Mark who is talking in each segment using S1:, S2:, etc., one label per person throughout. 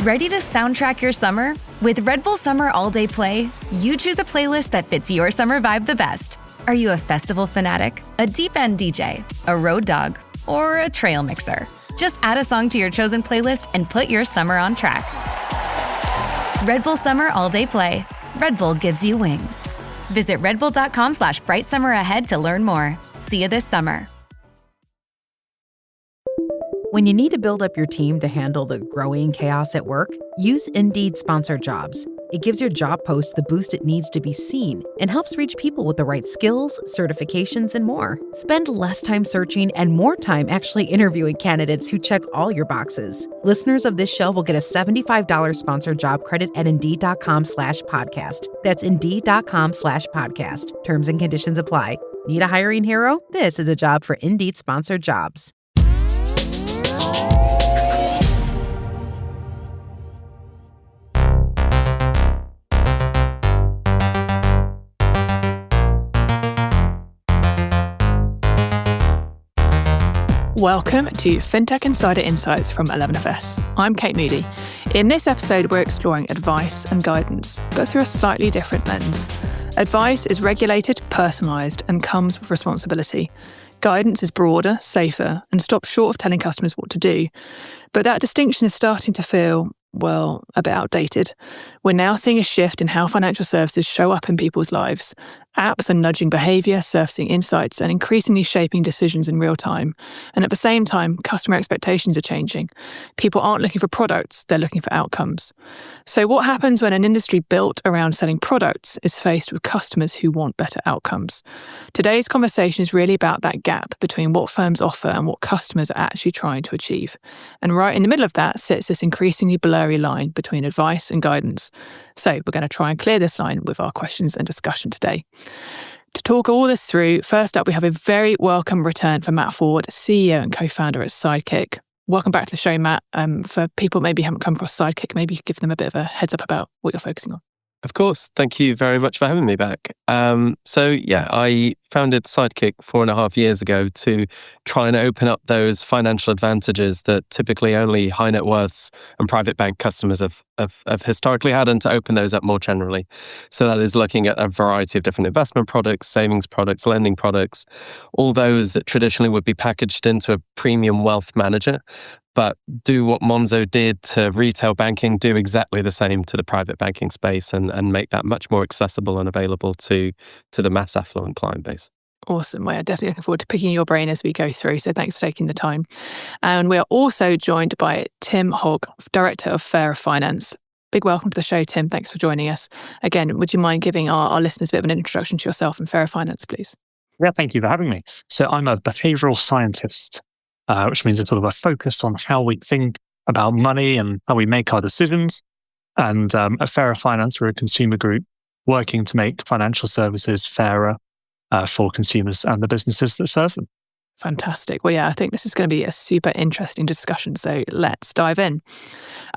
S1: Ready to soundtrack your summer? With Red Bull Summer All Day Play, you choose a playlist that fits your summer vibe the best. Are you a festival fanatic, a deep end DJ, a road dog, or a trail mixer? Just add a song to your chosen playlist and put your summer on track. Red Bull Summer All Day Play. Red Bull gives you wings. Visit redbull.com/brightsummer ahead to learn more. See you this summer.
S2: When you need to build up your team to handle the growing chaos at work, use Indeed Sponsored Jobs. It gives your job post the boost it needs to be seen and helps reach people with the right skills, certifications, and more. Spend less time searching and more time actually interviewing candidates who check all your boxes. Listeners of this show will get a $75 sponsored job credit at Indeed.com/podcast. That's Indeed.com/podcast. Terms and conditions apply. Need a hiring hero? This is a job for Indeed Sponsored Jobs.
S3: Welcome to Fintech Insider Insights from 11FS. I'm Kate Moody. In this episode, we're exploring advice and guidance, but through a slightly different lens. Advice is regulated, personalised, and comes with responsibility. Guidance is broader, safer, and stops short of telling customers what to do. But that distinction is starting to feel, well, a bit outdated. We're now seeing a shift in how financial services show up in people's lives. Apps are nudging behaviour, surfacing insights, and increasingly shaping decisions in real time. And at the same time, customer expectations are changing. People aren't looking for products, they're looking for outcomes. So what happens when an industry built around selling products is faced with customers who want better outcomes? Today's conversation is really about that gap between what firms offer and what customers are actually trying to achieve. And right in the middle of that sits this increasingly blurry line between advice and guidance. So we're going to try and clear this line with our questions and discussion today. To talk all this through, first up, we have a very welcome return for Matt Ford, CEO and co-founder at Sidekick. Welcome back to the show, Matt. For people maybe who haven't come across Sidekick, maybe you could give them a bit of a heads up about what you're focusing on.
S4: Of course. Thank you very much for having me back. I founded Sidekick 4.5 years ago to try and open up those financial advantages that typically only high net worths and private bank customers have historically had, and to open those up more generally. So that is looking at a variety of different investment products, savings products, lending products, all those that traditionally would be packaged into a premium wealth manager, but do what Monzo did to retail banking, do exactly the same to the private banking space, and make that much more accessible and available to the mass affluent client base.
S3: Awesome. Well, definitely looking forward to picking your brain as we go through. So thanks for taking the time. And we are also joined by Tim Hogg, Director of Fairer Finance. Big welcome to the show, Tim. Thanks for joining us. Again, would you mind giving our listeners a bit of an introduction to yourself and Fairer Finance, please?
S5: Yeah, thank you for having me. So I'm a behavioral scientist, which means it's sort of a focus on how we think about money and how we make our decisions. And at Fairer Finance, we're a consumer group working to make financial services fairer for consumers and the businesses that serve them.
S3: Fantastic. Well, yeah, I think this is going to be a super interesting discussion. So let's dive in.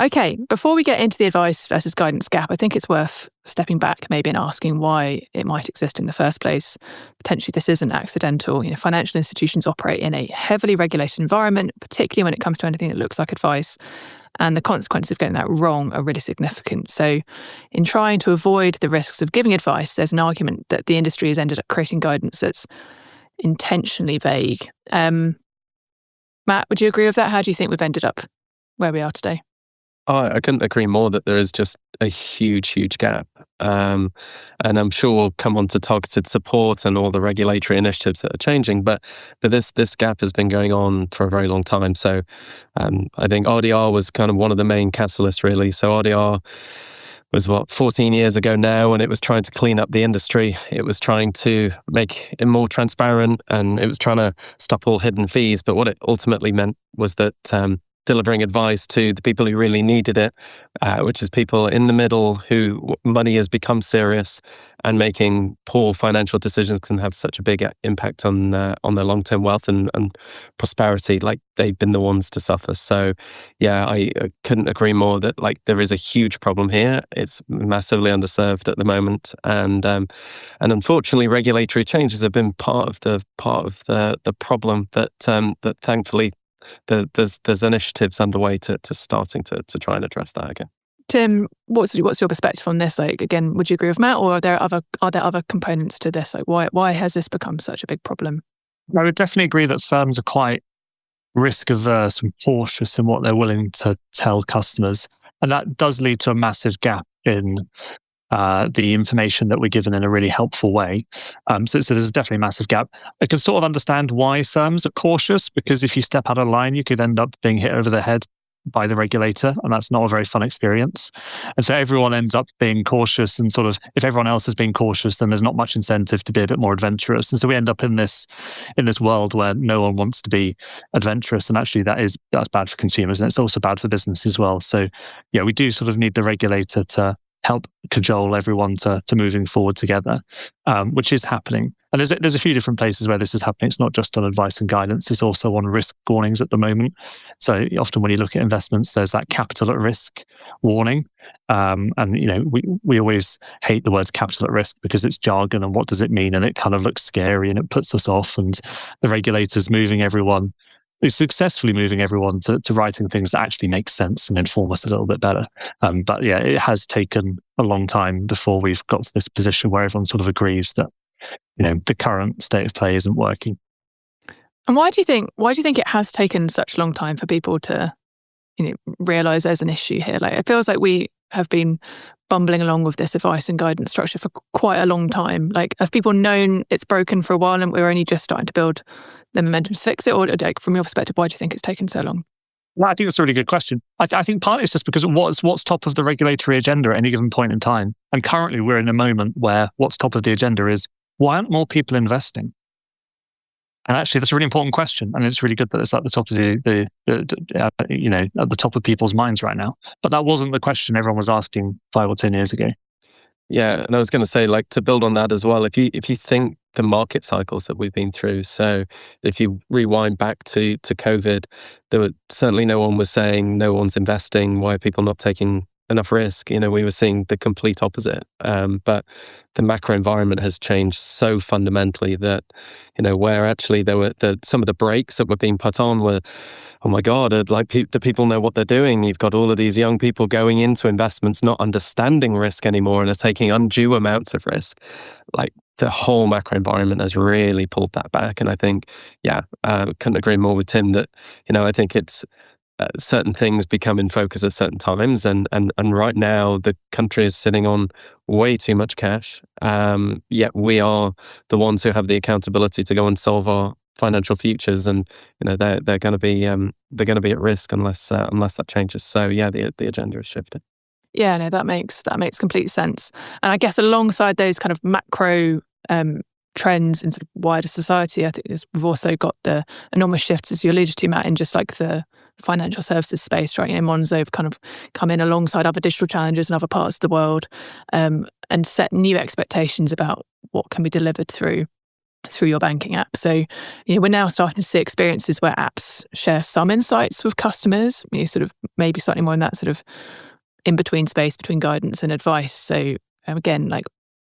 S3: Okay, before we get into the advice versus guidance gap, I think it's worth stepping back maybe and asking why it might exist in the first place. Potentially this isn't accidental. Financial institutions operate in a heavily regulated environment, particularly when it comes to anything that looks like advice. And the consequences of getting that wrong are really significant. So in trying to avoid the risks of giving advice, there's an argument that the industry has ended up creating guidance that's intentionally vague. Matt, would you agree with that? How do you think we've ended up where we are today?
S4: I couldn't agree more that there is just a huge gap. And I'm sure we'll come on to targeted support and all the regulatory initiatives that are changing, but this gap has been going on for a very long time. So I think RDR was kind of one of the main catalysts, really. So RDR was 14 years ago now, and it was trying to clean up the industry. It was trying to make it more transparent, and it was trying to stop all hidden fees. But what it ultimately meant was that delivering advice to the people who really needed it, which is people in the middle who money has become serious, and making poor financial decisions can have such a big impact on their long-term wealth and prosperity. Like, they've been the ones to suffer. So yeah, I couldn't agree more that there is a huge problem here. It's massively underserved at the moment, and unfortunately regulatory changes have been part of the problem that thankfully there's initiatives underway to starting to try and address that again.
S3: Tim, what's your perspective on this? Like, again, would you agree with Matt, or are there other components to this? Like, why has this become such a big problem?
S5: I would definitely agree that firms are quite risk averse and cautious in what they're willing to tell customers. And that does lead to a massive gap in the information that we're given in a really helpful way. So there's definitely a massive gap. I can sort of understand why firms are cautious, because if you step out of line, you could end up being hit over the head by the regulator, and that's not a very fun experience. And so everyone ends up being cautious, and sort of, if everyone else is being cautious, then there's not much incentive to be a bit more adventurous. And so we end up in this world where no one wants to be adventurous, and actually that's bad for consumers, and it's also bad for business as well. So yeah, we do sort of need the regulator to help cajole everyone to moving forward together, which is happening. And there's a few different places where this is happening. It's not just on advice and guidance, it's also on risk warnings at the moment. So often when you look at investments, there's that capital at risk warning. And we always hate the words capital at risk because it's jargon, and what does it mean? And it kind of looks scary and it puts us off. And the regulator's successfully moving everyone to writing things that actually make sense and inform us a little bit better. But yeah, it has taken a long time before we've got to this position where everyone sort of agrees that the current state of play isn't working.
S3: And why do you think it has taken such a long time for people to realize there's an issue here? Like, it feels like we have been bumbling along with this advice and guidance structure for quite a long time. Like, have people known it's broken for a while and we're only just starting to build the momentum to fix it? Or from your perspective, why do you think it's taken so long?
S5: Well, I think that's a really good question. I think partly it's just because what's top of the regulatory agenda at any given point in time. And currently we're in a moment where what's top of the agenda is, why aren't more people investing? And actually, that's a really important question, and it's really good that it's at the top of at the top of people's minds right now. But that wasn't the question everyone was asking 5 or 10 years ago.
S4: Yeah, and I was going to say, like, to build on that as well, if you think the market cycles that we've been through, so if you rewind back to COVID, there were certainly no one was saying no one's investing. Why are people not taking enough risk? We were seeing the complete opposite. But the macro environment has changed so fundamentally that, where actually there were some of the brakes that were being put on were, oh my God, do people know what they're doing? You've got all of these young people going into investments, not understanding risk anymore, and are taking undue amounts of risk. Like, the whole macro environment has really pulled that back. And I think, couldn't agree more with Tim that, I think it's, certain things become in focus at certain times, and right now the country is sitting on way too much cash. Yet we are the ones who have the accountability to go and solve our financial futures, and they're going to be at risk unless that changes. So yeah, the agenda is shifting.
S3: Yeah, no, that makes complete sense. And I guess alongside those kind of macro trends in sort of wider society, I think we've also got the enormous shifts, as you alluded to, Matt, in just like the financial services space, right? Monzo have kind of come in alongside other digital challenges in other parts of the world, and set new expectations about what can be delivered through your banking app. So, we're now starting to see experiences where apps share some insights with customers, sort of maybe slightly more in that sort of in-between space between guidance and advice. So again, like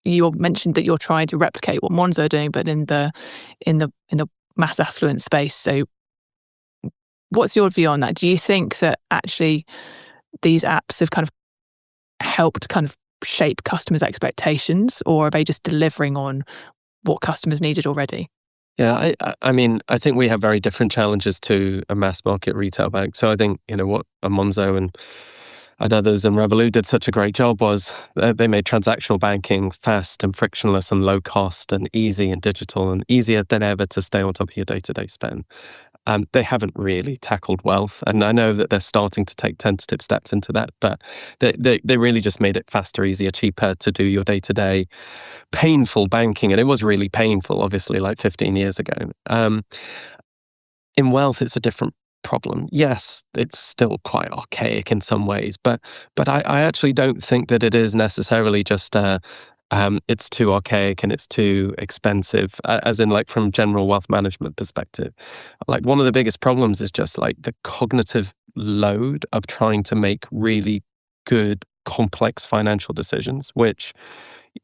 S3: you mentioned that you're trying to replicate what Monzo are doing, but in the mass affluent space. So what's your view on that? Do you think that actually these apps have kind of helped kind of shape customers' expectations, or are they just delivering on what customers needed already?
S4: Yeah, I mean, I think we have very different challenges to a mass market retail bank. So I think, what Monzo and others and Revolut did such a great job was they made transactional banking fast and frictionless and low cost and easy and digital and easier than ever to stay on top of your day-to-day spend. They haven't really tackled wealth, and I know that they're starting to take tentative steps into that, but they really just made it faster, easier, cheaper to do your day-to-day painful banking, and it was really painful, obviously, like 15 years ago. In wealth, it's a different problem. Yes, it's still quite archaic in some ways, but I actually don't think that it is necessarily just it's too archaic and it's too expensive, as in like from general wealth management perspective. Like one of the biggest problems is just like the cognitive load of trying to make really good, complex financial decisions, which,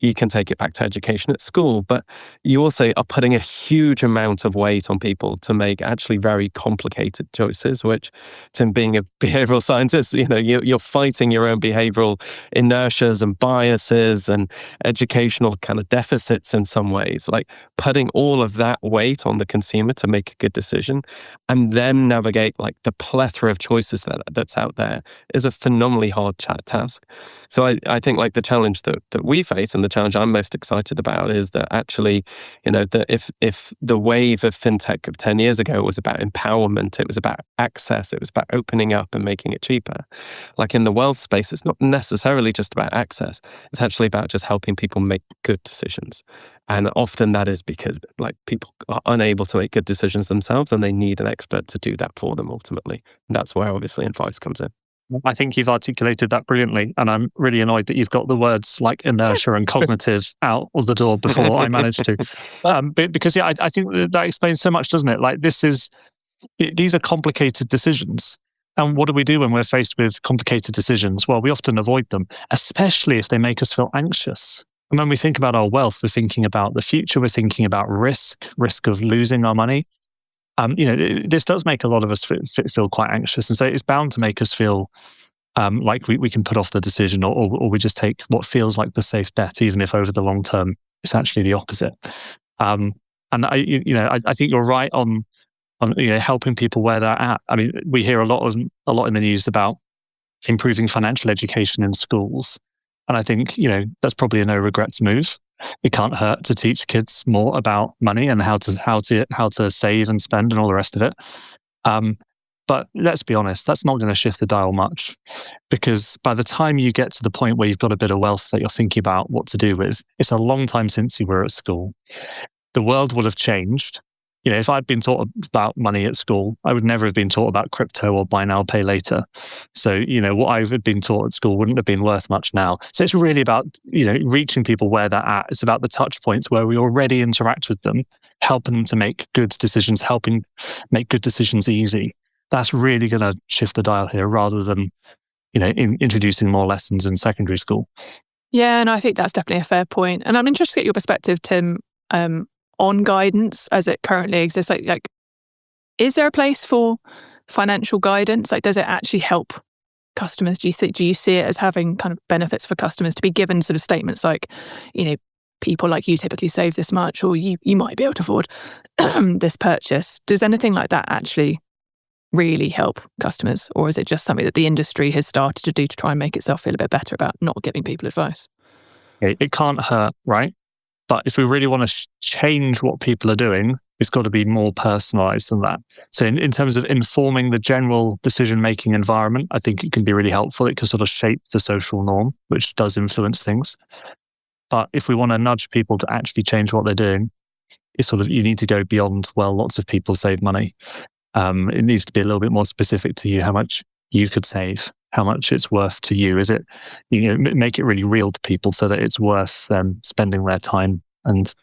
S4: you can take it back to education at school, but you also are putting a huge amount of weight on people to make actually very complicated choices, which, Tim, being a behavioral scientist, you're fighting your own behavioral inertias and biases and educational kind of deficits in some ways, like putting all of that weight on the consumer to make a good decision and then navigate like the plethora of choices that's out there is a phenomenally hard task. So I think like the challenge that we face, and the challenge I'm most excited about, is that actually, that if the wave of fintech of 10 years ago was about empowerment, it was about access, it was about opening up and making it cheaper. Like in the wealth space, it's not necessarily just about access. It's actually about just helping people make good decisions. And often that is because like people are unable to make good decisions themselves and they need an expert to do that for them ultimately. And that's where obviously advice comes in.
S5: I think you've articulated that brilliantly, and I'm really annoyed that you've got the words like inertia and cognitive out of the door before I managed to. Because I think that explains so much, doesn't it? Like these are complicated decisions. And what do we do when we're faced with complicated decisions? Well, we often avoid them, especially if they make us feel anxious. And when we think about our wealth, we're thinking about the future, we're thinking about risk of losing our money. This does make a lot of us feel quite anxious. And so it's bound to make us feel like we can put off the decision or we just take what feels like the safe bet, even if over the long term, it's actually the opposite. And I think you're right on helping people where they're at. I mean, we hear a lot in the news about improving financial education in schools. And I think, that's probably a no regrets move. It can't hurt to teach kids more about money and how to save and spend and all the rest of it. But let's be honest, that's not going to shift the dial much, because by the time you get to the point where you've got a bit of wealth that you're thinking about what to do with, it's a long time since you were at school. The world would have changed. If I'd been taught about money at school, I would never have been taught about crypto or buy now, pay later. So, what I had been taught at school wouldn't have been worth much now. So it's really about, reaching people where they're at. It's about the touch points where we already interact with them, helping them to make good decisions, helping make good decisions easy. That's really going to shift the dial here rather than, introducing more lessons in secondary school.
S3: Yeah, and I think that's definitely a fair point. And I'm interested to get your perspective, Tim, on guidance as it currently exists. Like, is there a place for financial guidance? Like, does it actually help customers? Do you see it as having kind of benefits for customers to be given sort of statements like, people like you typically save this much, or you might be able to afford this purchase? Does anything like that actually really help customers, or is it just something that the industry has started to do to try and make itself feel a bit better about not giving people advice?
S5: It can't hurt, right? But if we really want to change what people are doing, it's got to be more personalised than that. So in terms of informing the general decision-making environment, I think it can be really helpful. It can sort of shape the social norm, which does influence things. But if we want to nudge people to actually change what they're doing, it's you need to go beyond, well, lots of people save money. It needs to be a little bit more specific to you, how much you could save, how much it's worth to you. Is it, make it really real to people so that it's worth them spending their time and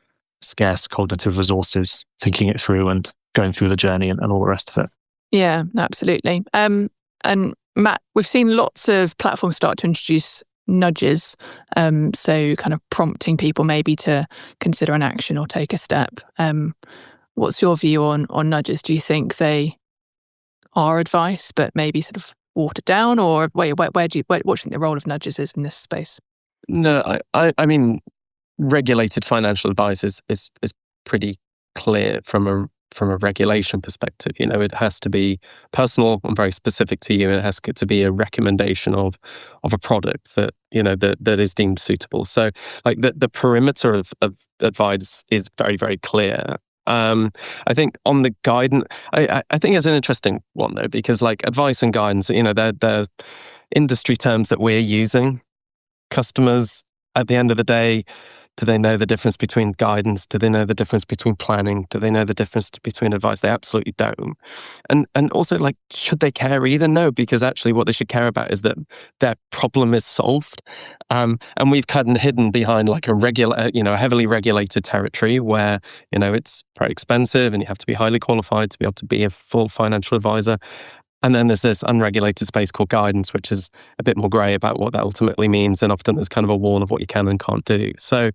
S5: scarce cognitive resources thinking it through and going through the journey and all the rest of it.
S3: Yeah, absolutely. And Matt, we've seen lots of platforms start to introduce nudges, so kind of prompting people maybe to consider an action or take a step. What's your view on nudges? Do you think they are advice, but maybe sort of watered down, or what do you think the role of nudges is in this space?
S4: No, I mean, regulated financial advice is pretty clear from a regulation perspective. It has to be personal and very specific to you, and it has to be a recommendation of a product that that is deemed suitable. So, like the perimeter of advice is very, very clear. I think on the guidance, I think it's an interesting one though, because like advice and guidance, they're industry terms that we're using. Customers, at the end of the day, do they know the difference between guidance? Do they know the difference between planning? Do they know the difference between advice? They absolutely don't. And also, like, should they care either? No, because actually what they should care about is that their problem is solved. And we've kind of hidden behind like a heavily regulated territory where, it's very expensive and you have to be highly qualified to be able to be a full financial advisor. And then there's this unregulated space called guidance, which is a bit more grey about what that ultimately means. And often there's kind of a wall of what you can and can't do. So,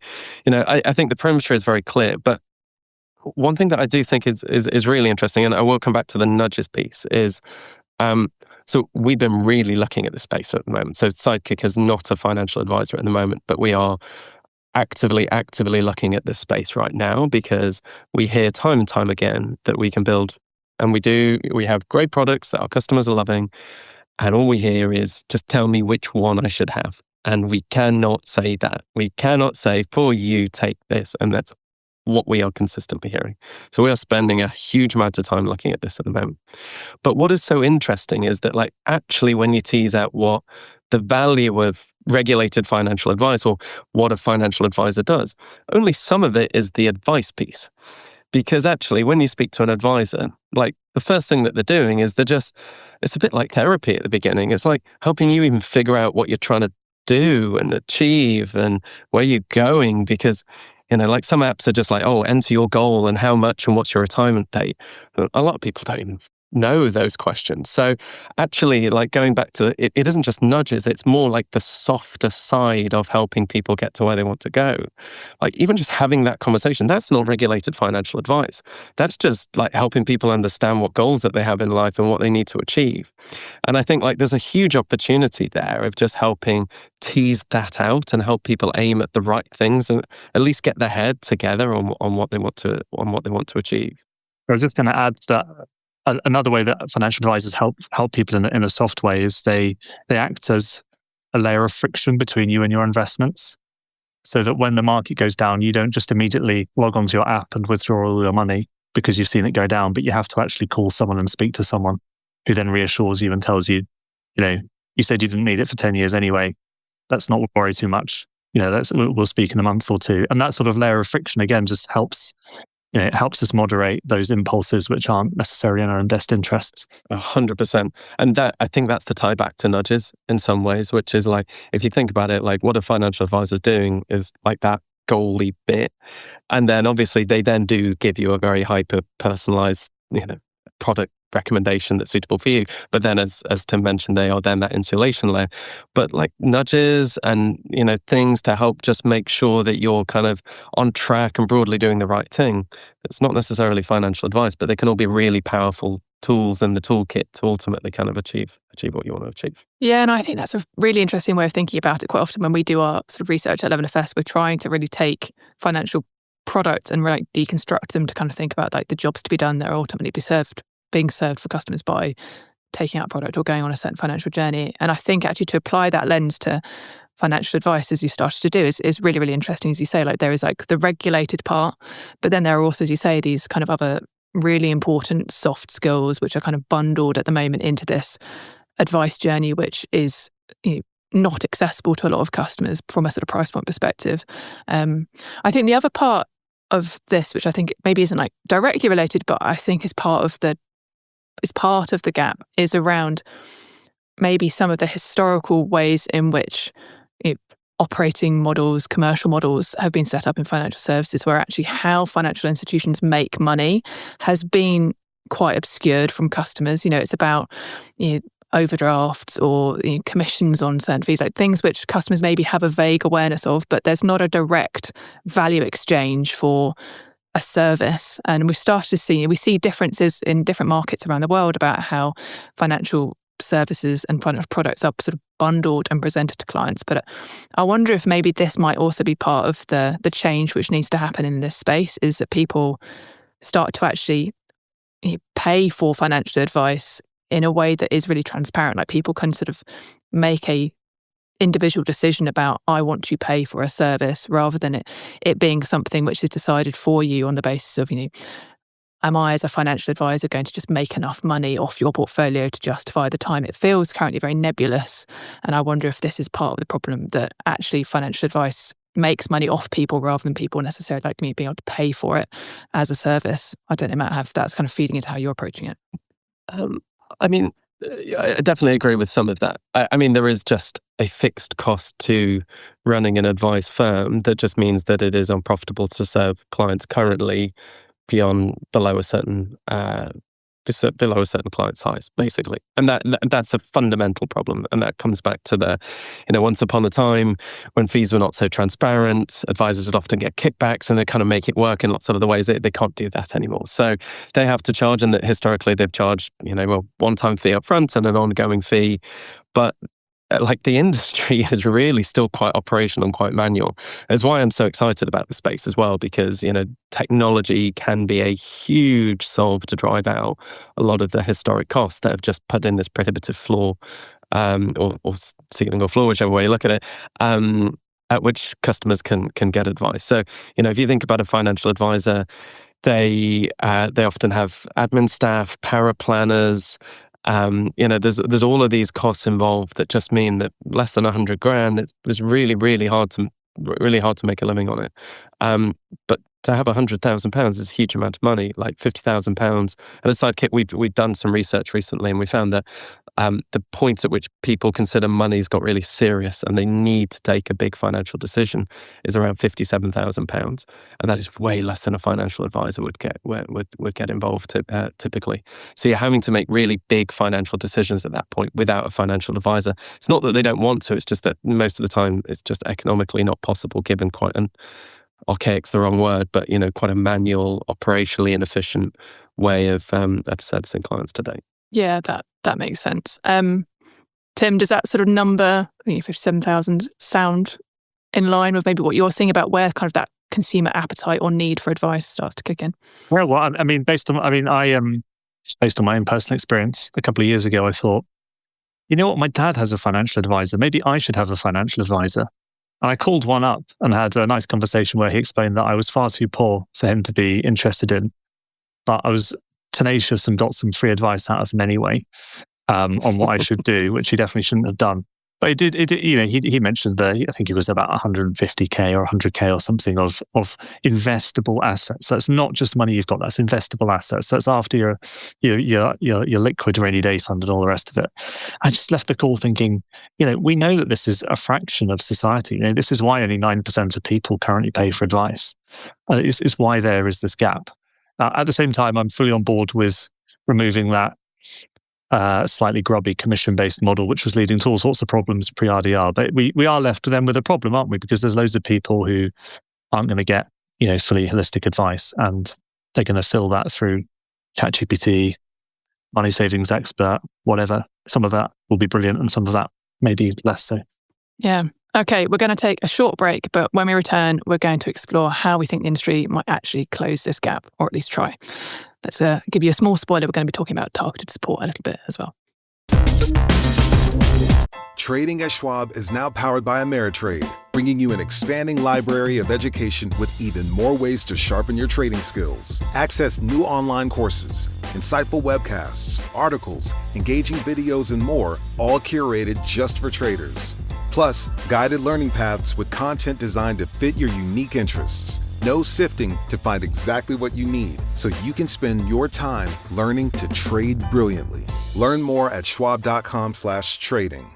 S4: I think the perimeter is very clear. But one thing that I do think is really interesting, and I will come back to the nudges piece, is so we've been really looking at this space at the moment. So Sidekick is not a financial advisor at the moment, but we are actively looking at this space right now because we hear time and time again that we can build, and we have great products that our customers are loving, and all we hear is, just tell me which one I should have. And we cannot say that. We cannot say, for you, take this. And that's what we are consistently hearing. So we are spending a huge amount of time looking at this at the moment. But what is so interesting is that, like, actually when you tease out what the value of regulated financial advice or what a financial advisor does, only some of it is the advice piece. Because actually when you speak to an advisor, like, the first thing that they're doing is it's a bit like therapy at the beginning. It's like helping you even figure out what you're trying to do and achieve and where you're going, because like some apps are just like, oh, enter your goal and how much and what's your retirement date. But a lot of people don't even know those questions. So actually, like, going back to it isn't just nudges, it's more like the softer side of helping people get to where they want to go. Like, even just having that conversation, that's not regulated financial advice. That's just like helping people understand what goals that they have in life and what they need to achieve. And I think, like, there's a huge opportunity there of just helping tease that out and help people aim at the right things and at least get their head together on what they want to achieve.
S5: I was just going to add that another way that financial advisors help people in a soft way is they act as a layer of friction between you and your investments, so that when the market goes down, you don't just immediately log onto your app and withdraw all your money because you've seen it go down, but you have to actually call someone and speak to someone who then reassures you and tells you, you said you didn't need it for 10 years anyway. Let's not worry too much. We'll speak in a month or two. And that sort of layer of friction, again, just helps it helps us moderate those impulses which aren't necessarily in our own best interests.
S4: 100%. And that, I think that's the tie back to nudges in some ways, which is like, if you think about it, like what a financial advisor is doing is like that goalie bit. And then obviously they then do give you a very hyper personalized, product recommendation that's suitable for you. But then as Tim mentioned, they are then that insulation layer. But like nudges and, things to help just make sure that you're kind of on track and broadly doing the right thing. It's not necessarily financial advice, but they can all be really powerful tools in the toolkit to ultimately kind of achieve what you want to achieve.
S3: Yeah, and I think that's a really interesting way of thinking about it. Quite often when we do our sort of research at 11FS, we're trying to really take financial products and like deconstruct them to kind of think about like the jobs to be done that are ultimately being served for customers by taking out a product or going on a certain financial journey. And I think actually to apply that lens to financial advice, as you started to do, is really, really interesting. As you say, like there is like the regulated part, but then there are also, as you say, these kind of other really important soft skills which are kind of bundled at the moment into this advice journey, which is not accessible to a lot of customers from a sort of price point perspective. I think the other part of this, which I think maybe isn't like directly related, but I think is part of the gap, is around maybe some of the historical ways in which operating models, commercial models have been set up in financial services, where actually how financial institutions make money has been quite obscured from customers. It's about overdrafts or commissions on certain fees, like things which customers maybe have a vague awareness of, but there's not a direct value exchange for a service. And we've started to see differences in different markets around the world about how financial services and financial products are sort of bundled and presented to clients. But I wonder if maybe this might also be part of the change which needs to happen in this space, is that people start to actually pay for financial advice in a way that is really transparent. Like people can sort of make a individual decision about, I want to pay for a service, rather than it being something which is decided for you on the basis of, am I as a financial advisor going to just make enough money off your portfolio to justify the time? It feels currently very nebulous. And I wonder if this is part of the problem, that actually financial advice makes money off people rather than people necessarily like me being able to pay for it as a service. I don't know, Matt, if that's kind of feeding into how you're approaching it.
S4: I mean, I definitely agree with some of that. I mean, there is just a fixed cost to running an advice firm that just means that it is unprofitable to serve clients currently below a certain below a certain client size, basically. And that's a fundamental problem. And that comes back to the, once upon a time when fees were not so transparent, advisors would often get kickbacks and they kind of make it work in lots of other ways. They can't do that anymore. So they have to charge, and that historically they've charged, one-time fee up front and an ongoing fee. But like the industry is really still quite operational and quite manual. That's why I'm so excited about the space as well, because, technology can be a huge solve to drive out a lot of the historic costs that have just put in this prohibitive floor, or ceiling or floor, whichever way you look at it, at which customers can get advice. So, if you think about a financial advisor, they often have admin staff, paraplanners. There's all of these costs involved that just mean that less than $100,000, it's really, really hard to make a living on it. But to have £100,000 is a huge amount of money, like £50,000. And at Sidekick, we've done some research recently, and we found that the point at which people consider money's got really serious and they need to take a big financial decision is around £57,000, and that is way less than a financial advisor would get involved typically. So you're having to make really big financial decisions at that point without a financial advisor. It's not that they don't want to; it's just that most of the time it's just economically not possible, given quite an archaic's the wrong word, but quite a manual, operationally inefficient way of servicing clients today.
S3: Yeah, that makes sense. Tim, does that sort of number, 57,000, sound in line with maybe what you're seeing about where kind of that consumer appetite or need for advice starts to kick in?
S5: Well, based on my own personal experience, a couple of years ago, I thought, my dad has a financial advisor. Maybe I should have a financial advisor. And I called one up and had a nice conversation where he explained that I was far too poor for him to be interested in, but I was tenacious and got some free advice out of him anyway, on what I should do, which he definitely shouldn't have done. But he mentioned I think it was about 150K or 100K or something of investable assets. That's not just money you've got, that's investable assets. That's after your liquid rainy day fund and all the rest of it. I just left the call thinking, we know that this is a fraction of society. This is why only 9% of people currently pay for advice. It's why there is this gap. At the same time, I'm fully on board with removing that slightly grubby commission-based model, which was leading to all sorts of problems pre-RDR. But we are left then with a problem, aren't we? Because there's loads of people who aren't going to get fully holistic advice, and they're going to fill that through ChatGPT, money savings expert, whatever. Some of that will be brilliant, and some of that maybe less so.
S3: Yeah. Okay, we're going to take a short break, but when we return, we're going to explore how we think the industry might actually close this gap, or at least try. Let's give you a small spoiler. We're going to be talking about targeted support a little bit as well.
S6: Trading at Schwab is now powered by Ameritrade, bringing you an expanding library of education with even more ways to sharpen your trading skills. Access new online courses, insightful webcasts, articles, engaging videos, and more, all curated just for traders. Plus, guided learning paths with content designed to fit your unique interests. No sifting to find exactly what you need, so you can spend your time learning to trade brilliantly. Learn more at schwab.com/trading.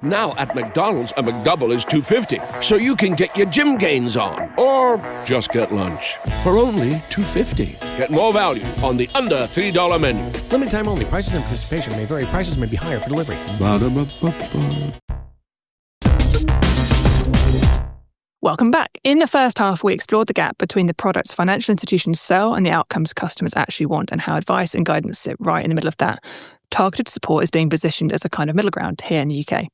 S7: Now at McDonald's, a McDouble is $2.50, so you can get your gym gains on, or just get lunch for only $2.50. Get more value on the under $3 menu.
S8: Limited time only. Prices and participation may vary. Prices may be higher for delivery.
S7: Ba-da-ba-ba-ba.
S3: Welcome back. In the first half, we explored the gap between the products financial institutions sell and the outcomes customers actually want, and how advice and guidance sit right in the middle of that. Targeted support is being positioned as a kind of middle ground here in the UK.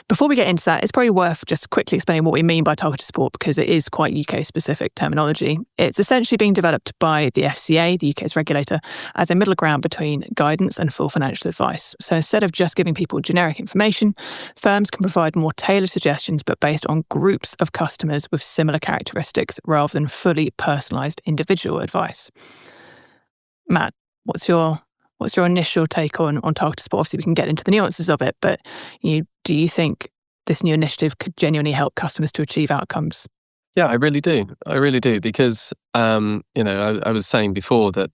S3: Before we get into that, it's probably worth just quickly explaining what we mean by targeted support, because it is quite UK-specific terminology. It's essentially being developed by the FCA, the UK's regulator, as a middle ground between guidance and full financial advice. So instead of just giving people generic information, firms can provide more tailored suggestions, but based on groups of customers with similar characteristics, rather than fully personalised individual advice. Matt, what's your initial take on targeted support? Obviously, we can get into the nuances of it, but do you think this new initiative could genuinely help customers to achieve outcomes?
S4: Yeah, I really do. Because, I was saying before that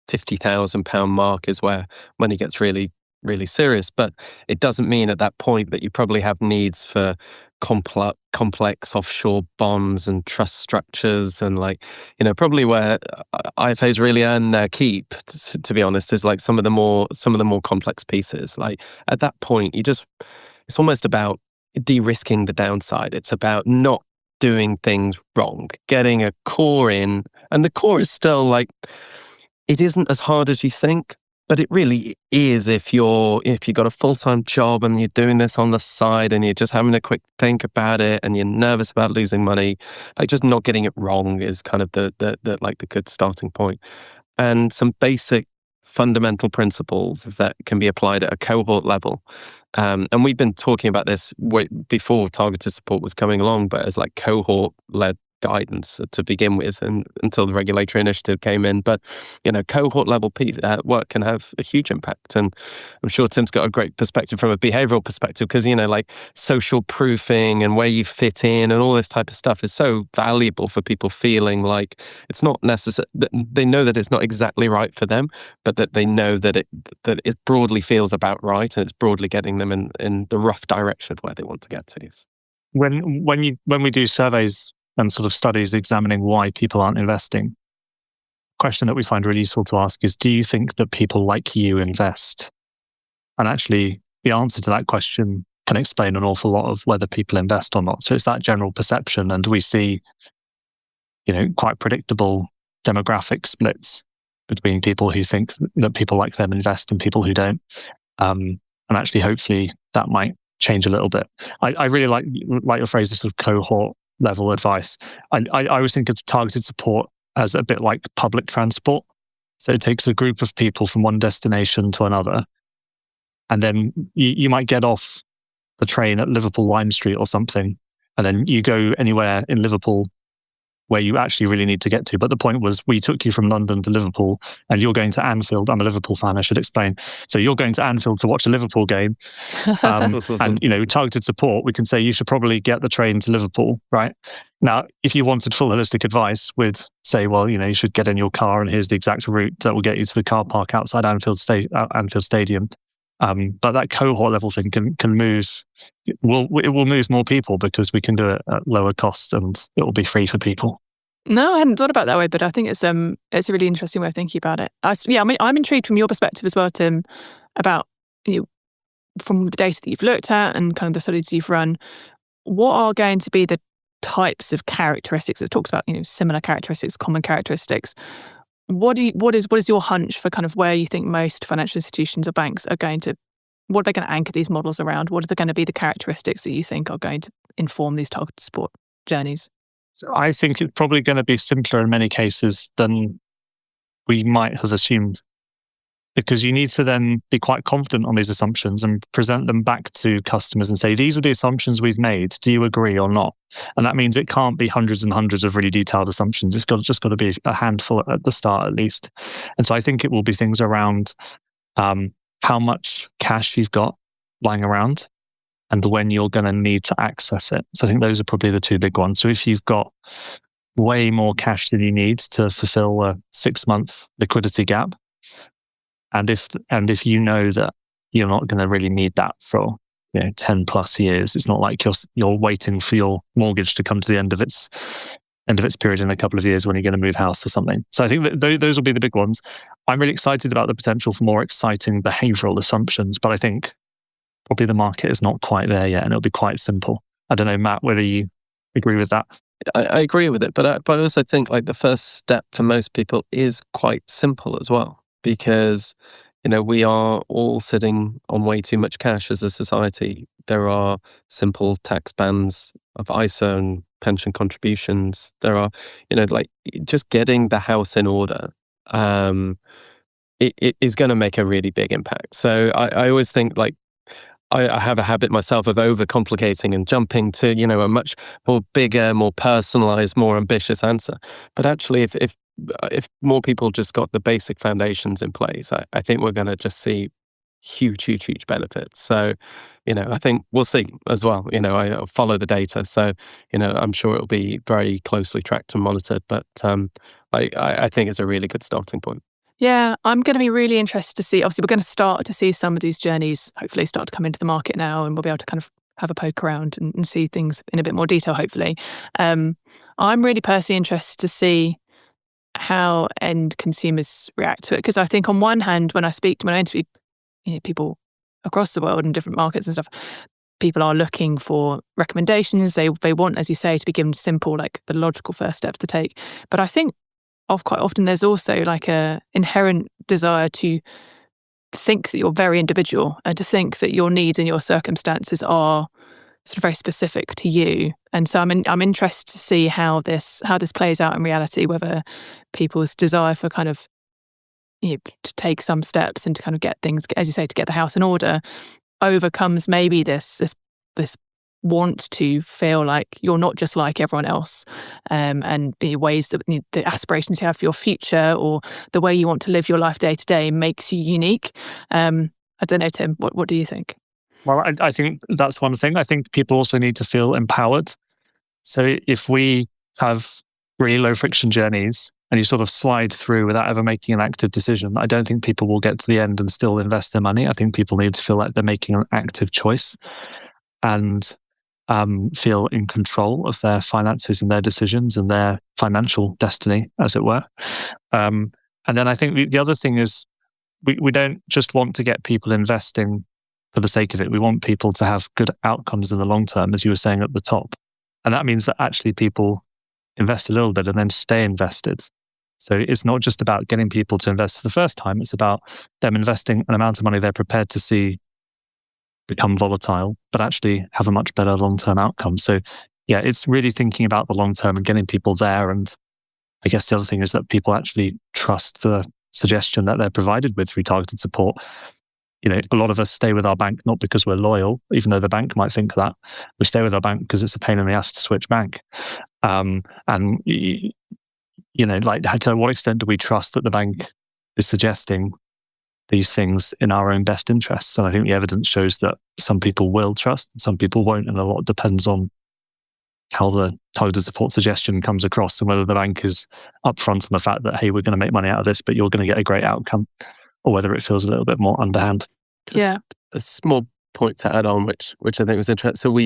S4: £50,000 mark is where money gets really really serious. But it doesn't mean at that point that you probably have needs for complex offshore bonds and trust structures, and probably where IFAs really earn their keep, to be honest, is like some of the more complex pieces. Like at that point, it's almost about de-risking the downside. It's about not doing things wrong, getting a core in, and the core is still like, it isn't as hard as you think. But it really is if you've got a full-time job and you're doing this on the side and you're just having a quick think about it and you're nervous about losing money, like just not getting it wrong is kind of the good starting point. And some basic fundamental principles that can be applied at a cohort level. And we've been talking about this before targeted support was coming along, but as like cohort-led guidance to begin with, and until the regulatory initiative came in. But cohort level work can have a huge impact, and I'm sure Tim's got a great perspective from a behavioral perspective, because like social proofing and where you fit in and all this type of stuff is so valuable for people feeling like it's not necessary. They know that it's not exactly right for them, but that they know that it broadly feels about right, and it's broadly getting them in the rough direction of where they want to get to.
S5: When we do surveys and sort of studies examining why people aren't investing, question that we find really useful to ask is, do you think that people like you invest? And actually, the answer to that question can explain an awful lot of whether people invest or not. So it's that general perception, and we see, quite predictable demographic splits between people who think that people like them invest and people who don't. And actually, hopefully, that might change a little bit. I really like your phrase of sort of cohort level advice. I always think of targeted support as a bit like public transport. So it takes a group of people from one destination to another, and then you might get off the train at Liverpool Lime Street or something, and then you go anywhere in Liverpool where you actually really need to get to. But the point was, we took you from London to Liverpool, and you're going to Anfield. I'm a Liverpool fan, I should explain. So you're going to Anfield to watch a Liverpool game. And, targeted support, we can say you should probably get the train to Liverpool, right? Now, if you wanted full holistic advice, we'd say, well, you should get in your car and here's the exact route that will get you to the car park outside Anfield Stadium. But that cohort level thing can move. It will move more people because we can do it at lower cost, and it will be free for people.
S3: No, I hadn't thought about it that way, but I think it's a really interesting way of thinking about it. I'm intrigued from your perspective as well, Tim, about from the data that you've looked at and kind of the studies you've run. What are going to be the types of characteristics? It talks about similar characteristics, common characteristics. What is your hunch for kind of where you think most financial institutions or banks are going to, what are they going to anchor these models around? What are going to be the characteristics that you think are going to inform these targeted support journeys?
S5: So I think it's probably going to be simpler in many cases than we might have assumed, because you need to then be quite confident on these assumptions and present them back to customers and say, these are the assumptions we've made. Do you agree or not? And that means it can't be hundreds and hundreds of really detailed assumptions. It's just got to be a handful at the start, at least. And so I think it will be things around how much cash you've got lying around and when you're going to need to access it. So I think those are probably the two big ones. So if you've got way more cash than you need to fulfill a 6-month liquidity gap, and if you know that you're not going to really need that for 10 plus years, it's not like you're waiting for your mortgage to come to the end of its period in a couple of years when you're going to move house or something. So I think that those will be the big ones. I'm really excited about the potential for more exciting behavioral assumptions, but I think probably the market is not quite there yet, and it'll be quite simple. I don't know, Matt, whether you agree with that.
S4: I agree with it, but I also think like the first step for most people is quite simple as well, because we are all sitting on way too much cash as a society. There are simple tax bans of ISA and pension contributions. There are, just getting the house in order. It is going to make a really big impact. So I always think like, I have a habit myself of overcomplicating and jumping to, a much more bigger, more personalised, more ambitious answer. But actually, if more people just got the basic foundations in place, I think we're going to just see huge benefits. So, I think we'll see as well. I follow the data, so I'm sure it'll be very closely tracked and monitored. But I think it's a really good starting point.
S3: Yeah, I'm going to be really interested to see. Obviously, we're going to start to see some of these journeys hopefully start to come into the market now, and we'll be able to kind of have a poke around and see things in a bit more detail, hopefully. I'm really personally interested to see how end consumers react to it. Because I think on one hand, when I interview people across the world in different markets and stuff, people are looking for recommendations. They want, as you say, to be given simple, like the logical first steps to take. But I think quite often there's also like a inherent desire to think that you're very individual and to think that your needs and your circumstances are sort of very specific to you. And so I'm interested to see how this plays out in reality, whether people's desire for kind of to take some steps and to kind of get things, as you say, to get the house in order, overcomes maybe this want to feel like you're not just like everyone else, and the ways that the aspirations you have for your future or the way you want to live your life day to day makes you unique. I don't know, Tim, what do you think?
S5: Well, I think that's one thing. I think people also need to feel empowered. So if we have really low friction journeys and you sort of slide through without ever making an active decision, I don't think people will get to the end and still invest their money. I think people need to feel like they're making an active choice and feel in control of their finances and their decisions and their financial destiny, as it were. And then I think the other thing is we don't just want to get people investing for the sake of it. We want people to have good outcomes in the long term, as you were saying at the top. And that means that actually people invest a little bit and then stay invested. So it's not just about getting people to invest for the first time. It's about them investing an amount of money they're prepared to see become volatile, but actually have a much better long-term outcome. So yeah, it's really thinking about the long term and getting people there. And I guess the other thing is that people actually trust the suggestion that they're provided with through targeted support. A lot of us stay with our bank not because we're loyal, even though the bank might think that. We stay with our bank because it's a pain in the ass to switch bank. And to what extent do we trust that the bank is suggesting these things in our own best interests? And I think the evidence shows that some people will trust and some people won't. And a lot depends on how the targeted support suggestion comes across and whether the bank is upfront on the fact that, hey, we're going to make money out of this, but you're going to get a great outcome, or whether it feels a little bit more underhand.
S4: Just a small point to add on, which I think was interesting. So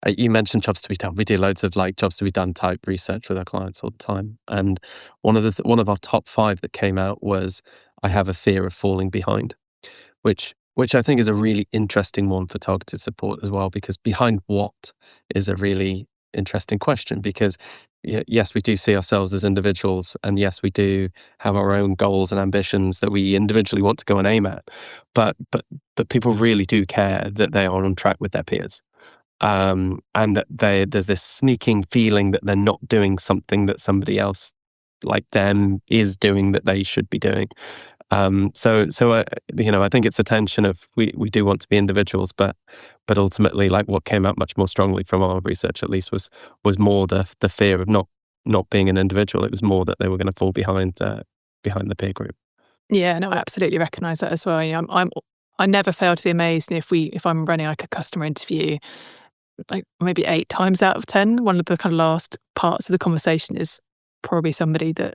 S4: you mentioned jobs to be done. We do loads of like jobs to be done type research with our clients all the time. And one of our top 5 that came out was, I have a fear of falling behind, which I think is a really interesting one for targeted support as well, because behind what is a really interesting question. Because yes, we do see ourselves as individuals, and yes, we do have our own goals and ambitions that we individually want to go and aim at. But people really do care that they are on track with their peers, and that there's this sneaking feeling that they're not doing something that somebody else like them is doing that they should be doing. So I think it's a tension of we do want to be individuals, but ultimately, like, what came out much more strongly from our research, at least, was more the fear of not being an individual. It was more that they were going to fall behind the peer group.
S3: Yeah, no, I absolutely recognise that as well. I never fail to be amazed if I'm running like a customer interview, like maybe 8 times out of 10, one of the kind of last parts of the conversation is probably somebody that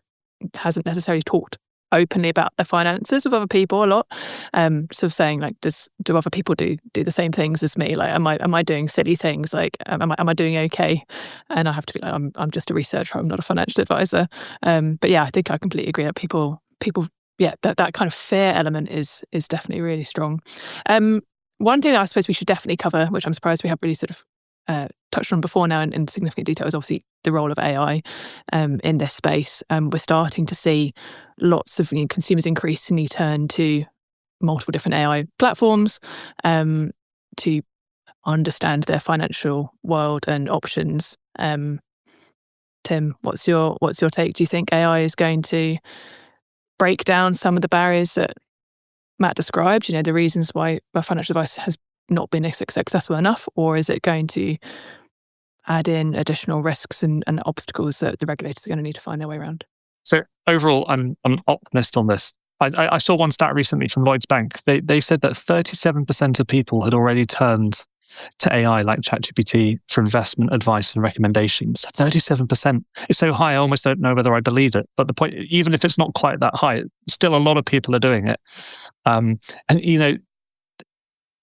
S3: hasn't necessarily talked openly about their finances with other people a lot. Sort of saying like, do other people do the same things as me? Like, am I doing silly things? Like, am I doing okay? And I have to be like, I'm just a researcher. I'm not a financial advisor. But yeah, I think I completely agree that people, yeah, that kind of fear element is definitely really strong. One thing that I suppose we should definitely cover, which I'm surprised we haven't really sort of touched on before now in significant detail, is obviously the role of AI in this space. We're starting to see lots of consumers increasingly turn to multiple different AI platforms to understand their financial world and options. Tim, what's your take? Do you think AI is going to break down some of the barriers that Matt described? The reasons why financial advice has not been successful enough, or is it going to add in additional risks and obstacles that the regulators are going to need to find their way around?
S5: So overall, I'm an optimist on this. I saw one stat recently from Lloyds Bank. They said that 37% of people had already turned to AI like ChatGPT for investment advice and recommendations. 37%. It's so high, I almost don't know whether I believe it. But the point, even if it's not quite that high, still a lot of people are doing it. And,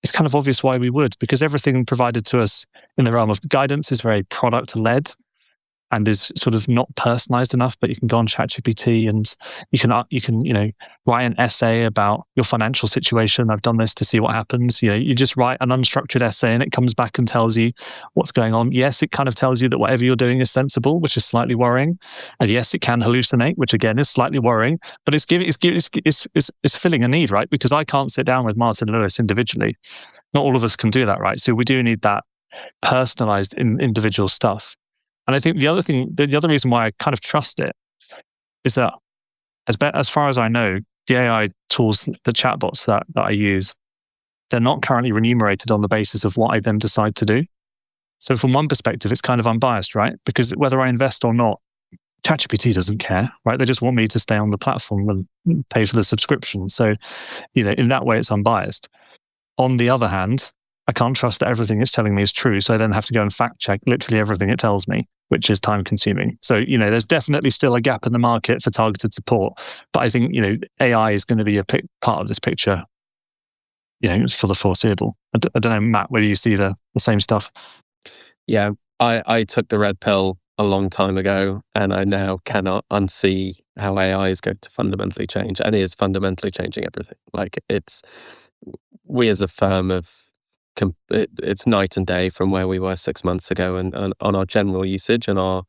S5: it's kind of obvious why we would, because everything provided to us in the realm of guidance is very product-led and is sort of not personalized enough. But you can go on ChatGPT and you can write an essay about your financial situation. I've done this to see what happens. You just write an unstructured essay and it comes back and tells you what's going on. Yes, it kind of tells you that whatever you're doing is sensible, which is slightly worrying. And yes, it can hallucinate, which again is slightly worrying. But it's filling a need, right? Because I can't sit down with Martin Lewis individually. Not all of us can do that, right? So we do need that personalized individual stuff. And I think the other reason why I kind of trust it is that as far as I know, the AI tools, the chatbots that I use, they're not currently remunerated on the basis of what I then decide to do. So from one perspective, it's kind of unbiased, right? Because whether I invest or not, ChatGPT doesn't care, right? They just want me to stay on the platform and pay for the subscription. So, in that way, it's unbiased. On the other hand, I can't trust that everything it's telling me is true. So I then have to go and fact check literally everything it tells me, which is time consuming. So, there's definitely still a gap in the market for targeted support. But I think, AI is going to be a part of this picture, for the foreseeable. I don't know, Matt, whether you see the same stuff.
S4: Yeah, I took the red pill a long time ago, and I now cannot unsee how AI is going to fundamentally change, and is fundamentally changing everything. We as a firm it's night and day from where we were 6 months ago, and on our general usage and our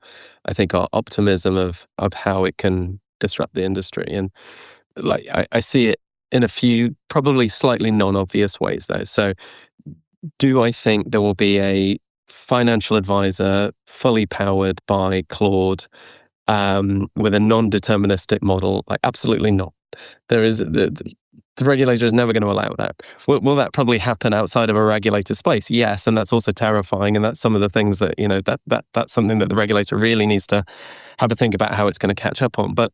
S4: optimism of how it can disrupt the industry. And I see it in a few probably slightly non-obvious ways though. So do I think there will be a financial advisor fully powered by Claude with a non-deterministic model? Absolutely not. There is the regulator is never going to allow that. Will that probably happen outside of a regulated space? Yes, and that's also terrifying. And that's some of the things that that's something that the regulator really needs to have a think about how it's going to catch up on. But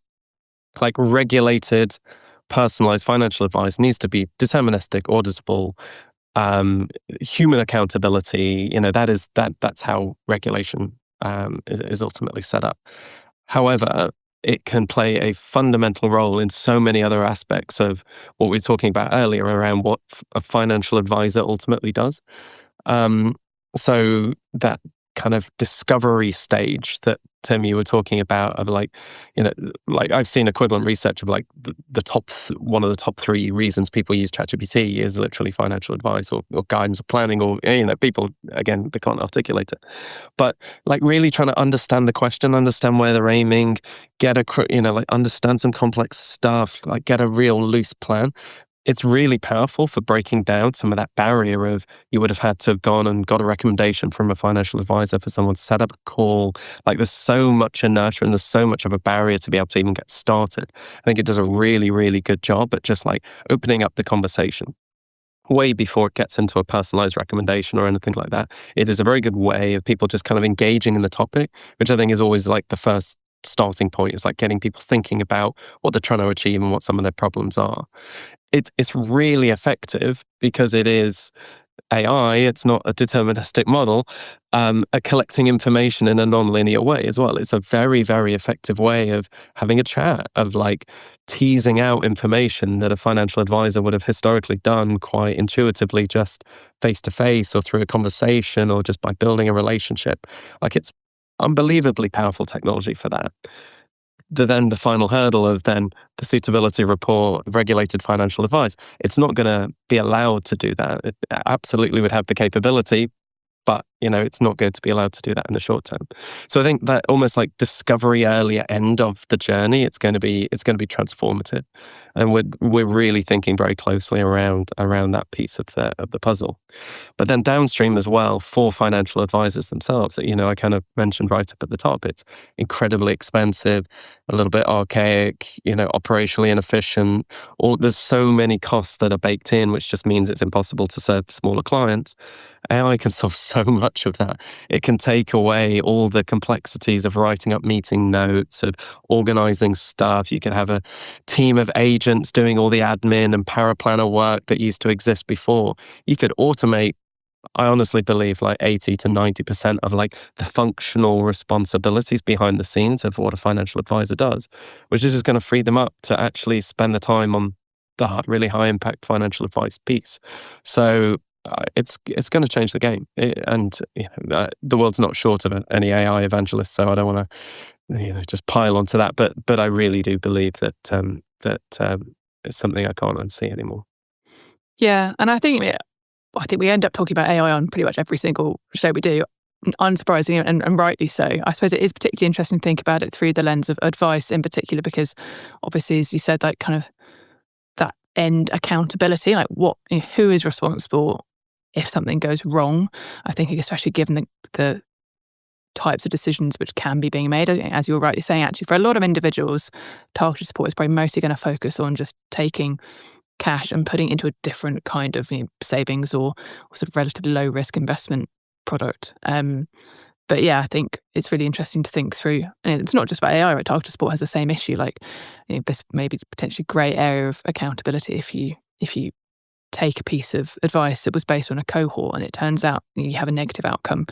S4: regulated, personalized financial advice needs to be deterministic, auditable, human accountability. That's how regulation is ultimately set up. However, it can play a fundamental role in so many other aspects of what we were talking about earlier around what a financial advisor ultimately does. So that kind of discovery stage that Tim, you were talking about of I've seen equivalent research of the top one of the top 3 reasons people use ChatGPT is literally financial advice or guidance or planning, or people, again, they can't articulate it, but really trying to understand the question, understand where they're aiming, understand some complex stuff, get a real loose plan. It's really powerful for breaking down some of that barrier of you would have had to have gone and got a recommendation from a financial advisor for someone to set up a call. There's so much inertia and there's so much of a barrier to be able to even get started. I think it does a really, really good job at just opening up the conversation way before it gets into a personalized recommendation or anything like that. It is a very good way of people just kind of engaging in the topic, which I think is always the first starting point. It's getting people thinking about what they're trying to achieve and what some of their problems are. It's really effective because it is AI, it's not a deterministic model, at collecting information in a non-linear way as well. It's a very, very effective way of having a chat, of teasing out information that a financial advisor would have historically done quite intuitively, just face-to-face or through a conversation or just by building a relationship. It's unbelievably powerful technology for that. Then the final hurdle of then the suitability report, regulated financial advice, it's not going to be allowed to do that. It absolutely would have the capability, but it's not going to be allowed to do that in the short term. So I think that almost discovery earlier end of the journey, it's going to be transformative, and we're really thinking very closely around that piece of the puzzle. But then downstream as well for financial advisors themselves, I kind of mentioned right up at the top, it's incredibly expensive, a little bit archaic, operationally inefficient. There's so many costs that are baked in, which just means it's impossible to serve smaller clients. AI can solve so much of that. It can take away all the complexities of writing up meeting notes, of organizing stuff. You can have a team of agents doing all the admin and paraplanner work that used to exist before. You could automate I honestly believe like 80 to 90% of like the functional responsibilities behind the scenes of what a financial advisor does, which is just going to free them up to actually spend the time on the really high impact financial advice piece. So it's going to change the game. The world's not short of any AI evangelists, so I don't want to just pile onto that. But I really do believe that it's something I can't unsee anymore.
S3: Yeah, and I think we end up talking about AI on pretty much every single show we do, unsurprisingly and rightly so. I suppose it is particularly interesting to think about it through the lens of advice in particular, because obviously, as you said, like kind of that end accountability, like who is responsible if something goes wrong. I think especially given the types of decisions which can be being made, as you were rightly saying, actually for a lot of individuals, targeted support is probably mostly going to focus on just taking cash and putting it into a different kind of savings or sort of relatively low risk investment product. But yeah, I think it's really interesting to think through. And it's not just about AI, right? Targeted support has the same issue, like this maybe potentially grey area of accountability if you take a piece of advice that was based on a cohort and it turns out you have a negative outcome.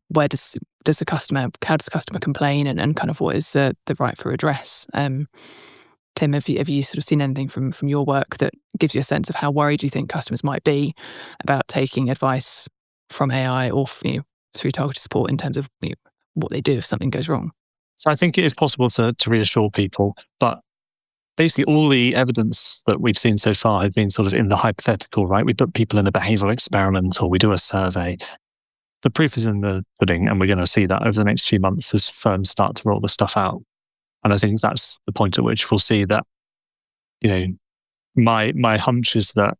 S3: Where does the customer, how does the customer complain, and kind of what is the right for redress? Tim, have you sort of seen anything from your work that gives you a sense of how worried you think customers might be about taking advice from AI or through targeted support in terms of what they do if something goes wrong?
S5: So I think it is possible to reassure people, but basically all the evidence that we've seen so far has been sort of in the hypothetical, right? We put people in a behavioral experiment or we do a survey. The proof is in the pudding, and we're going to see that over the next few months as firms start to roll the stuff out. And I think that's the point at which we'll see that, my hunch is that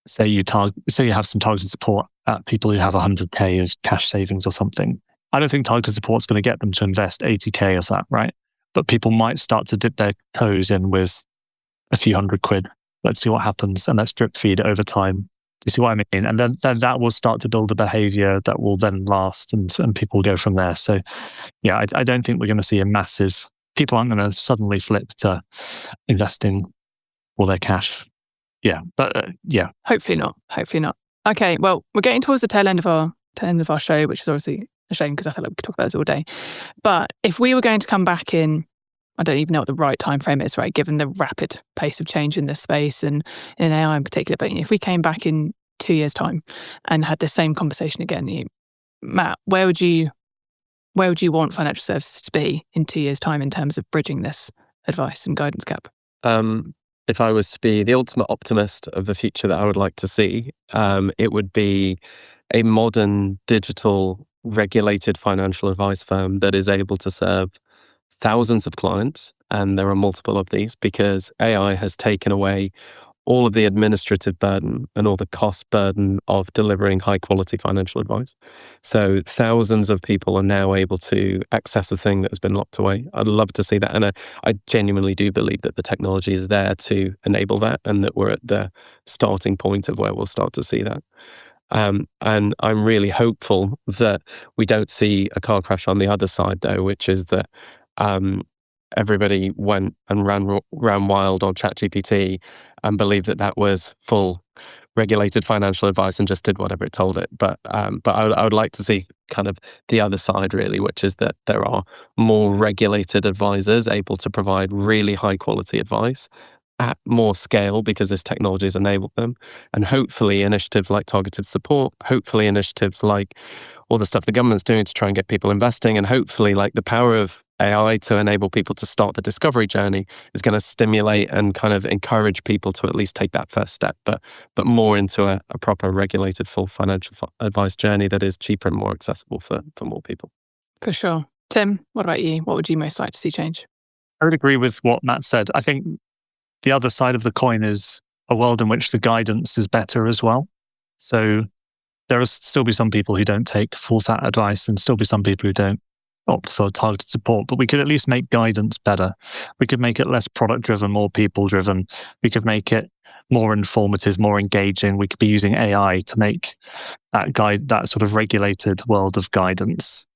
S5: say you have some targeted support at people who have 100K of cash savings or something. I don't think targeted support is going to get them to invest 80K of that, right? But people might start to dip their toes in with a few £100. Let's see what happens, and let's drip feed over time. You see what I mean? And then that will start to build a behavior that will then last, and people will go from there. So yeah, I don't think we're going to see a massive, people aren't going to suddenly flip to investing all their cash. Yeah, but yeah.
S3: Hopefully not. Okay, well, we're getting towards the tail end of our show, which is obviously a shame because I felt like we could talk about this all day. But if we were going to come back in, I don't even know what the right time frame is, right, given the rapid pace of change in this space and in AI in particular. But if we came back in 2 years' time and had the same conversation again, Matt, where would you want financial services to be in 2 years' time in terms of bridging this advice and guidance gap?
S4: If I was to be the ultimate optimist of the future that I would like to see, it would be a modern, digital, regulated financial advice firm that is able to serve thousands of clients, and there are multiple of these because AI has taken away all of the administrative burden and all the cost burden of delivering high quality financial advice. So thousands of people are now able to access a thing that has been locked away. I'd love to see that. And I genuinely do believe that the technology is there to enable that, and that we're at the starting point of where we'll start to see that. And I'm really hopeful that we don't see a car crash on the other side, though, which is that everybody went and ran wild on ChatGPT and believed that was full regulated financial advice and just did whatever it told it. But I would like to see kind of the other side, really, which is that there are more regulated advisors able to provide really high quality advice at more scale because this technology has enabled them. And hopefully initiatives like targeted support, hopefully initiatives like all the stuff the government's doing to try and get people investing, and hopefully like the power of AI to enable people to start the discovery journey is going to stimulate and kind of encourage people to at least take that first step, but more into a proper regulated full financial advice journey that is cheaper and more accessible for more people.
S3: For sure. Tim, what about you? What would you most like to see change?
S5: I would agree with what Matt said. I think the other side of the coin is a world in which the guidance is better as well. So there will still be some people who don't take full fat advice and still be some people who don't opt for targeted support, but we could at least make guidance better. We could make it less product driven, more people driven. We could make it more informative, more engaging. We could be using AI to make that sort of regulated world of guidance,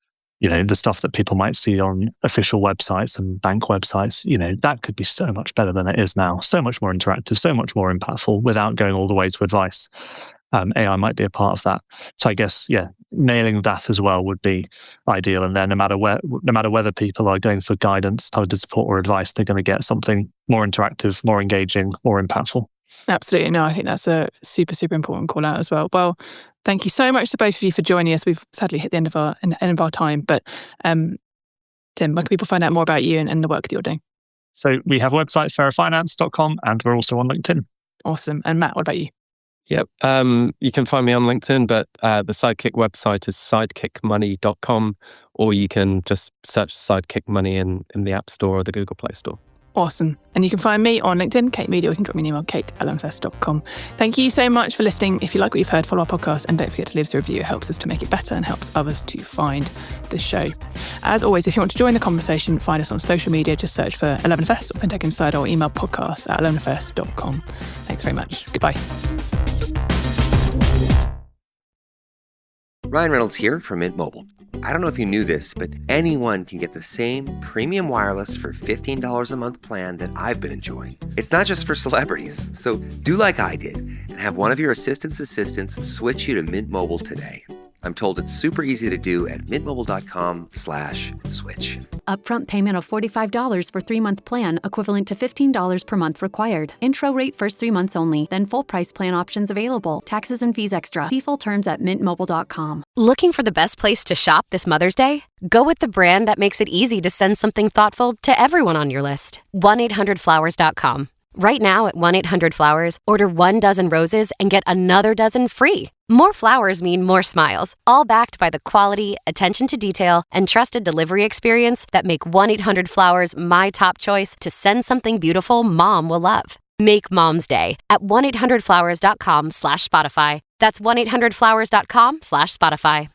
S5: the stuff that people might see on official websites and bank websites, that could be so much better than it is now. So much more interactive, so much more impactful without going all the way to advice. AI might be a part of that. So I guess, nailing that as well would be ideal. And then no matter whether people are going for guidance, targeted support, or advice, they're going to get something more interactive, more engaging, more impactful.
S3: Absolutely. No, I think that's a super, super important call out as well. Well, thank you so much to both of you for joining us. We've sadly hit the end of our time, but Tim, where can people find out more about you and the work that you're doing?
S5: So we have a website, fairfinance.com, and we're also on LinkedIn.
S3: Awesome. And Matt, what about you?
S4: Yep. You can find me on LinkedIn, but the Sidekick website is sidekickmoney.com, or you can just search Sidekick Money in the App Store or the Google Play Store.
S3: Awesome. And you can find me on LinkedIn, Kate Moody, or you can drop me an email, kate@lmfs.com. Thank you so much for listening. If you like what you've heard, follow our podcast and don't forget to leave us a review. It helps us to make it better and helps others to find the show. As always, if you want to join the conversation, find us on social media. Just search for 11FS or Fintech Insider, or email podcast@11fs.com. Thanks very much. Goodbye.
S9: Ryan Reynolds here from Mint Mobile. I don't know if you knew this, but anyone can get the same premium wireless for $15 a month plan that I've been enjoying. It's not just for celebrities. So do like I did and have one of your assistants switch you to Mint Mobile today. I'm told it's super easy to do at mintmobile.com/switch.
S10: Upfront payment of $45 for 3-month plan, equivalent to $15 per month required. Intro rate first 3 months only, then full price plan options available. Taxes and fees extra. See full terms at mintmobile.com.
S11: Looking for the best place to shop this Mother's Day? Go with the brand that makes it easy to send something thoughtful to everyone on your list. 1-800-Flowers.com. Right now at 1-800-Flowers, order 1 dozen roses and get another dozen free. More flowers mean more smiles, all backed by the quality, attention to detail, and trusted delivery experience that make 1-800-Flowers my top choice to send something beautiful Mom will love. Make Mom's Day at 1-800-Flowers.com/Spotify. That's 1-800-Flowers.com/Spotify.